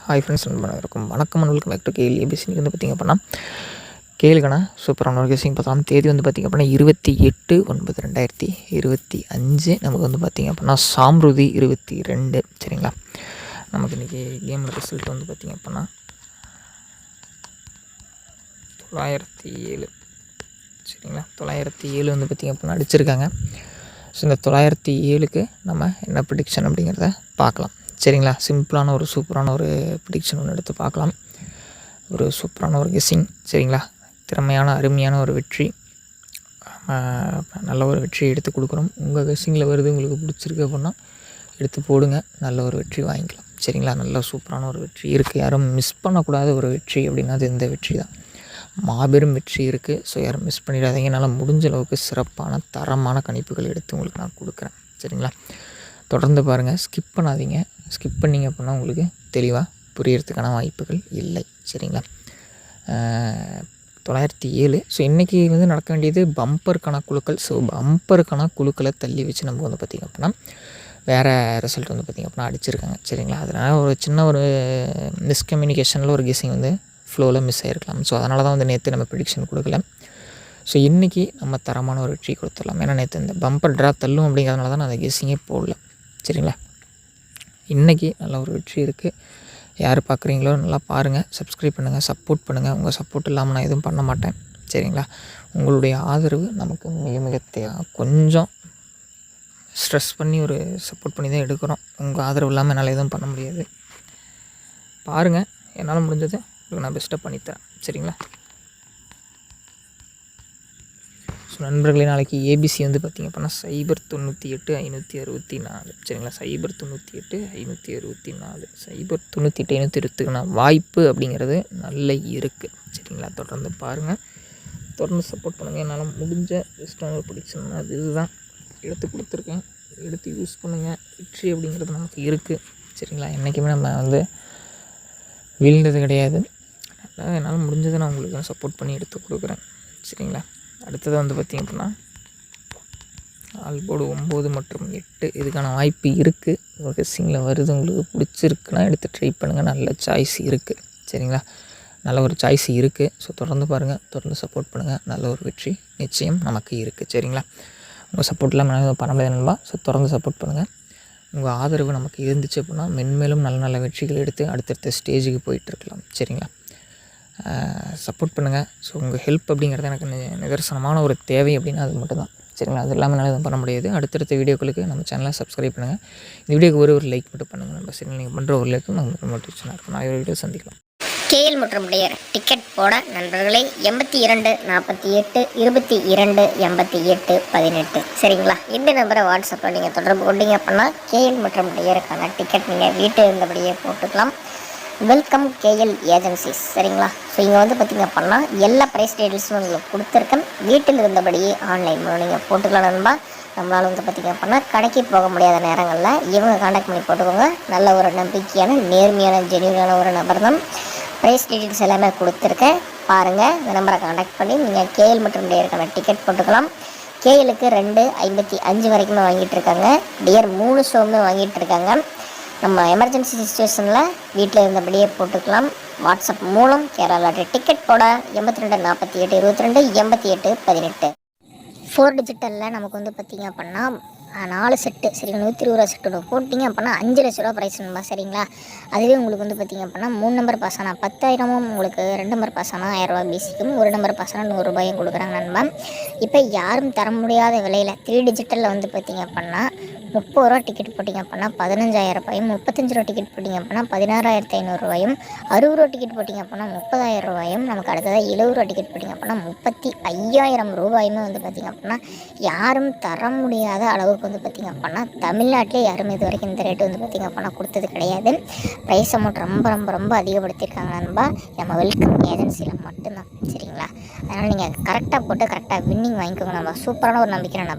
Hi friends, நண்பர்களுக்கும் வணக்கம். Welcome back to KL ABC. வந்து பார்த்திங்க அப்படின்னா கேளுங்கண்ணா சூப்பரான ஒரு கெஸிங் பார்த்தலாம். தேதி வந்து பார்த்திங்க அப்படின்னா 28/9/2025. நமக்கு வந்து பார்த்திங்க அப்படின்னா சாம்ருதி 22. சரிங்களா, நமக்கு இன்றைக்கி கேமில் ரிசல்ட் வந்து பார்த்திங்க அப்படின்னா 907. சரிங்களா, 907 வந்து பார்த்திங்க அப்படின்னா அடிச்சிருக்காங்க. ஸோ இந்த 907க்கு நம்ம என்ன ப்ரிடிக்ஷன் அப்படிங்கிறத பார்க்கலாம். சரிங்களா, சிம்பிளான ஒரு சூப்பரான ஒரு ப்ரிடிக்ஷன் ஒன்று எடுத்து பார்க்கலாம். ஒரு சூப்பரான ஒரு கெஸ்ஸிங். சரிங்களா, திறமையான அருமையான ஒரு வெற்றி, நல்ல ஒரு வெற்றியை எடுத்து கொடுக்குறோம். உங்கள் கெஸ்ஸிங்கில் வருது, உங்களுக்கு பிடிச்சிருக்கு அப்படின்னா எடுத்து போடுங்க, நல்ல ஒரு வெற்றி வாங்கிக்கலாம். சரிங்களா, நல்ல சூப்பரான ஒரு வெற்றி இருக்குது. யாரும் மிஸ் பண்ணக்கூடாத ஒரு வெற்றி அப்படின்னா அது இந்த வெற்றி தான். மாபெரும் வெற்றி இருக்குது. ஸோ யாரும் மிஸ் பண்ணிடாதீங்க. என்னால் முடிஞ்ச அளவுக்கு சிறப்பான தரமான கணிப்புகள் எடுத்து உங்களுக்கு நான் கொடுக்குறேன். சரிங்களா, தொடர்ந்து பாருங்கள், ஸ்கிப் பண்ணாதீங்க. ஸ்கிப் பண்ணிங்க அப்படின்னா உங்களுக்கு தெளிவாக புரியறதுக்கான வாய்ப்புகள் இல்லை. சரிங்களா, 907. ஸோ இன்றைக்கி வந்து நடக்க வேண்டியது பம்பர் கணக்குழுக்கள். ஸோ பம்பர் கணக்குழுக்களை தள்ளி வச்சு நமக்கு வந்து பார்த்திங்க அப்படின்னா வேறு ரிசல்ட் வந்து பார்த்திங்க அப்படின்னா அடிச்சிருக்காங்க. சரிங்களா, அதனால் ஒரு சின்ன ஒரு மிஸ்கம்யூனிகேஷனில் ஒரு கெஸிங் வந்து ஃப்ளோவில் மிஸ் ஆகிருக்கலாம். ஸோ அதனால தான் வந்து நேற்று நம்ம ப்ரிடிக்ஷன் கொடுக்கல. ஸோ இன்றைக்கி நம்ம தரமான ஒரு வெற்றி கொடுத்துடலாம். ஏன்னா நேற்று இந்த பம்பர் ட்ரா தள்ளும் அப்படிங்கிறதுனால தான் நான் அந்த கெஸிங்கே போடல. சரிங்களா, இன்றைக்கி நல்ல ஒரு வெற்றி இருக்குது. யார் பார்க்குறீங்களோ நல்லா பாருங்கள், சப்ஸ்கிரைப் பண்ணுங்கள், சப்போர்ட் பண்ணுங்கள். உங்கள் சப்போர்ட் இல்லாமல் நான் எதுவும் பண்ண மாட்டேன். சரிங்களா, உங்களுடைய ஆதரவு நமக்கு மிக மிக கொஞ்சம் ஸ்ட்ரெஸ் பண்ணி ஒரு சப்போர்ட் பண்ணி தான் எடுக்கிறோம். உங்கள் ஆதரவு இல்லாமல் என்னால் எதுவும் பண்ண முடியாது. பாருங்கள், என்னால் முடிஞ்சது உங்களுக்கு நான் பெஸ்ட்டாக பண்ணித்தரேன். சரிங்களா, ஸோ நண்பர்களே, நாளைக்கு ஏபிசி வந்து பார்த்திங்க அப்படின்னா 098-564. சரிங்களா, 098-564, 098-564 வாய்ப்பு அப்படிங்கிறது நல்ல இருக்குது. சரிங்களா, தொடர்ந்து பாருங்கள், தொடர்ந்து சப்போர்ட் பண்ணுங்கள். என்னால் முடிஞ்ச பெஸ்ட்டான ஒரு ப்ரிடிக்ஷன் அது இதுதான் எடுத்து கொடுத்துருக்கேன். எடுத்து யூஸ் பண்ணுங்கள். வெற்றி அப்படிங்கிறது நமக்கு இருக்குது. சரிங்களா, என்றைக்குமே நம்ம வந்து வீழ்ந்தது கிடையாது. என்னால் முடிஞ்சதை நான் உங்களுக்கு சப்போர்ட் பண்ணி எடுத்து கொடுக்குறேன். சரிங்களா, அடுத்தது வந்து பார்த்திங்க அப்படின்னா ஆல்போர்டு 9 மற்றும் 8 இதுக்கான வாய்ப்பு இருக்குது. ஒரு கெஸ்ஸிங்கில் வருது, உங்களுக்கு பிடிச்சிருக்குன்னா எடுத்து ட்ரை பண்ணுங்கள். நல்ல சாய்ஸ் இருக்குது. சரிங்களா, நல்ல ஒரு சாய்ஸ் இருக்குது. ஸோ தொடர்ந்து பாருங்கள், தொடர்ந்து சப்போர்ட் பண்ணுங்கள். நல்ல ஒரு வெற்றி நிச்சயம் நமக்கு இருக்குது. சரிங்களா, உங்கள் சப்போர்ட் இல்லாமல் நான் பண்ண முடியாது நண்பா. ஸோ தொடர்ந்து சப்போர்ட் பண்ணுங்கள். உங்கள் ஆதரவு நமக்கு இருந்துச்சு அப்படின்னா மென்மேலும் நல்ல நல்ல வெற்றிகள் எடுத்து அடுத்தடுத்த ஸ்டேஜுக்கு போயிட்டுருக்கலாம். சரிங்களா, சப்போர்ட் பண்ணுங்கள். ஸோ உங்கள் ஹெல்ப் அப்படிங்கிறது எனக்கு நிதர்சனமான ஒரு தேவை அப்படின்னா அது மட்டும்தான். சரிங்களா, அது இல்லாமல் என்னால் எதுவும் பண்ண முடியாது. அடுத்தடுத்த வீடியோக்களுக்கு நம்ம சேனலை சப்ஸ்கிரைப் பண்ணுங்கள். இந்த வீடியோக்கு ஒரு லைக் மட்டும் பண்ணுங்கள் நம்ம. சரிங்களா, நீங்கள் பண்ணுற ஒரு லைக்கும் நமக்கு மோட்டிவேஷனாக இருக்கும். நான் ஒரு வீடியோ சந்திக்கலாம். கேஎல் மற்றும் டியர் டிக்கெட் போட நண்பர்களே 82 48 22 88 18. சரிங்களா, இந்த நம்பரை வாட்ஸ்அப்பில் நீங்கள் தொடர்பு கொண்டீங்க அப்படின்னா கேஎல் மற்றும் டியருக்கான டிக்கெட் நீங்கள் வீட்டில் இருந்தபடியே போட்டுக்கலாம். Welcome KL agencies. சரிங்களா, ஸோ இங்கே வந்து பார்த்திங்க அப்படின்னா எல்லா ப்ரைஸ் டீட்டெயில்ஸும் உங்களுக்கு கொடுத்துருக்கேன். வீட்டில் இருந்தபடியே ஆன்லைன் மூலம் நீங்கள் போட்டுக்கலாம் நண்பா. நம்மளால் வந்து பார்த்திங்க அப்படின்னா கடைக்கு போக முடியாத நேரங்களில் இவங்க காண்டாக்ட் பண்ணி போட்டுக்கோங்க. நல்ல ஒரு நம்பிக்கையான நேர்மையான ஜென்யூனான ஒரு நபர் தான். ப்ரைஸ் டீட்டெயில்ஸ் எல்லாமே கொடுத்துருக்கேன். பாருங்கள், இந்த நம்பரை காண்டாக்ட் பண்ணி நீங்கள் கேஎல் மற்றும் டியருக்கான டிக்கெட் போட்டுக்கலாம். கேஎலுக்கு 2.55 வரைக்குமே வாங்கிட்டு இருக்காங்க. டியர் 3 ஷோவுமே வாங்கிட்டு இருக்காங்க. நம்ம எமர்ஜென்சி சுச்சுவேஷனில் வீட்டில் இருந்தபடியே போட்டுக்கலாம். வாட்ஸ்அப் மூலம் கேரளா டிக்கெட் போட 82 48 22 88 18. 4 டிஜிட்டலில் நமக்கு வந்து பார்த்திங்க அப்படின்னா 4 செட்டு. சரிங்களா, 120 செட்டு போட்டிங்க அப்படின்னா 5 லட்ச ரூபா ப்ரைஸ் நண்பா. சரிங்களா, அதுவே உங்களுக்கு வந்து பார்த்திங்க அப்படின்னா 3 நம்பர் பாஸ் ஆனால் 10,000, உங்களுக்கு 2 நம்பர் பாஸ் ஆனால் 1000 ரூபா பேசிக்கும், 1 நம்பர் பாஸ் ஆனால் 100 ரூபாயும் கொடுக்குறாங்க நண்பா. இப்போ யாரும் தர முடியாத விலையில் 3 டிஜிட்டலில் வந்து பார்த்திங்க அப்படின்னா 30 ரூபா டிக்கெட் போட்டிங்க அப்படின்னா 15,000 ரூபாயும், 35 ரூபா டிக்கெட் போட்டிங்க அப்படின்னா 16,500 ரூபாயும், 60 ரூபா டிக்கெட் போட்டிங்க அப்படின்னா 30,000 ரூபாயும், நமக்கு அடுத்ததாக 70 ரூபா டிக்கெட் போட்டிங்க அப்படின்னா 35,000 ரூபாயுமே வந்து பார்த்திங்க அப்படின்னா யாரும் தர முடியாத அளவுக்கு வந்து பார்த்திங்க அப்படின்னா தமிழ்நாட்டிலே யாரும் இது வரைக்கும் இந்த ரேட்டு வந்து பார்த்திங்க அப்படின்னா கொடுத்தது கிடையாது. ப்ரைஸ் அமௌண்ட் ரொம்ப ரொம்ப ரொம்ப அதிகப்படுத்தியிருக்காங்க நண்பா. நம்ம வெல்கம் ஏஜென்சியில் மட்டும்தான். சரிங்களா, அதனால் நீங்கள் கரெக்டாக போட்டு கரெக்டாக வின்னிங் வாங்கிக்கோங்க நண்பா. சூப்பரான ஒரு நம்பிக்கை நண்பா.